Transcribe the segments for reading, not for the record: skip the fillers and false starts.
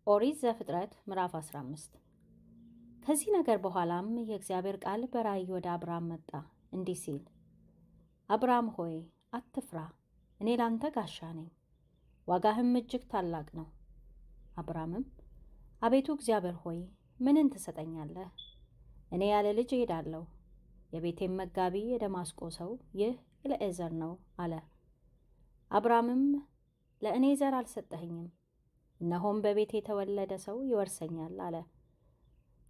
ኦሪት ዘፍጥረት ምዕራፍ 15። ከዚህ ነገር በኋላም የእግዚአብሔር ቃል በራእይ ወደ አብርሃም መጣ እንዲህ ሲል፣ አብርሃም ሆይ አትፍራ፣ እኔ ላንተ ጋሻ ነኝ፣ ዋጋህም እጅግ ታላቅ ነው። አብርሃምም አቤቱ እግዚአብሔር ሆይ ምንን ትሰጠኛለህ? እኔ ያለ ልጅ እሄዳለሁ፣ የቤቴም መጋቢ የደማስቆ ሰው ይህ ኤልዓዘር ነው አለ። አብርሃምም ለእኔ ዘር አልሰጠኸኝም፣ እነሆም በቤቴ የተወለደ ሰው ይወርሰኛል አለ።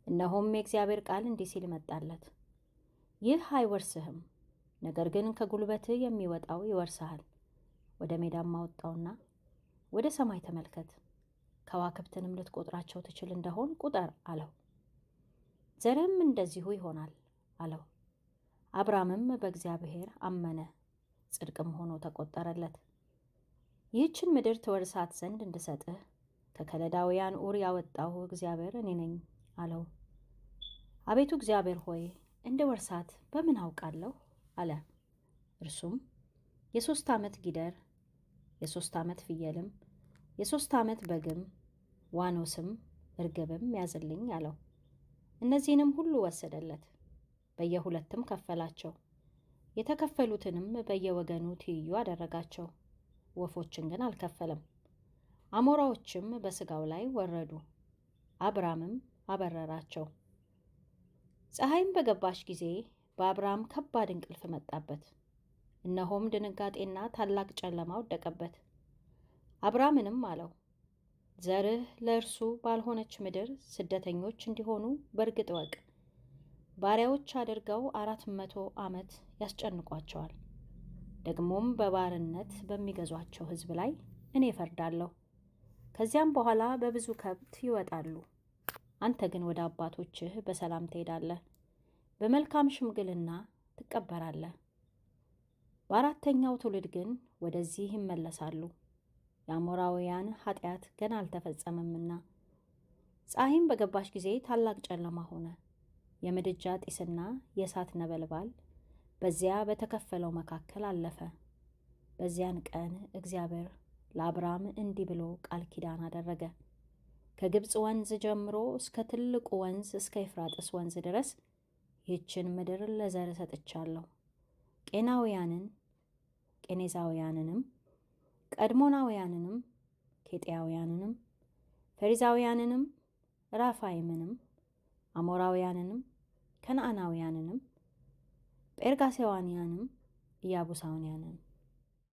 እነሆም የእግዚአብሔር ቃል እንዲህ ሲል መጣለት፣ ይህ አይወርስህም፣ ነገር ግን ከጉልበትህ የሚወጣው ይወርስሃል። ወደ ሜዳም አወጣውና ወደ ሰማይ ተመልከት፣ ከዋክብትንም ልትቆጥራቸው ትችል እንደሆን ቁጠር አለው። ዘርህም እንደዚሁ ይሆናል አለው። አብርሃምም በእግዚአብሔር አመነ፣ ጽድቅም ሆኖ ተቆጠረለት። ይህችን ምድር ትወርሳት ዘንድ እንድሰጥህ ከከለዳውያን ኡር ያወጣሁ እግዚአብሔር እኔ ነኝ አለው። አቤቱ እግዚአብሔር ሆይ እንድወርሳት በምን አውቃለሁ አለ። እርሱም 3 ዓመት ጊደር፣ 3 ዓመት ፍየልም፣ 3 ዓመት በግም፣ ዋኖስም እርግብም ያዝልኝ አለው። እነዚህንም ሁሉ ወሰደለት፣ በየሁለትም ከፈላቸው። የተከፈሉትንም በየወገኑ ትይዩ አደረጋቸው። ወፎችን ግን አልከፈለም። አሞራዎችም በሥጋው ላይ ወረዱ፣ አብርሃምም አበረራቸው። ፀሐይም በገባች ጊዜ በአብርሃም ከባድ እንቅልፍ መጣበት፣ እነሆም ድንጋጤና ታላቅ ጨለማ ወደቀበት። አብርሃምንም አለው፣ ዘርህ ለእርሱ ባልሆነች ምድር ስደተኞች እንዲሆኑ በእርግጥ እወቅ። ባሪያዎች አድርገው 400 ዓመት ያስጨንቋቸዋል። ደግሞም በባርነት በሚገዟቸው ሕዝብ ላይ እኔ እፈርዳለሁ። ከዚያም በኋላ በብዙ ከብት ይወጣሉ። አንተ ግን ወደ አባቶችህ በሰላም ትሄዳለህ፣ በመልካም ሽምግልና ትቀበራለህ። በአራተኛው ትውልድ ግን ወደዚህ ይመለሳሉ፣ የአሞራውያን ኃጢአት ገና አልተፈጸመምና። ፀሐይም በገባች ጊዜ ታላቅ ጨለማ ሆነ፣ የምድጃ ጢስና የእሳት ነበልባል በዚያ በተከፈለው መካከል አለፈ። በዚያን ቀን እግዚአብሔር ለአብርሃም እንዲህ ብሎ ቃል ኪዳን አደረገ። ከግብፅ ወንዝ ጀምሮ እስከ ትልቁ ወንዝ እስከ ኤፍራጥስ ወንዝ ድረስ ይህችን ምድር ለዘር ሰጥቻለሁ። ቄናውያንን፣ ቄኔዛውያንንም፣ ቀድሞናውያንንም፣ ኬጢያውያንንም፣ ፈሪዛውያንንም፣ ራፋይምንም፣ አሞራውያንንም፣ ከነዓናውያንንም፣ ጴርጋሴዋንያንም፣ ኢያቡሳውያንም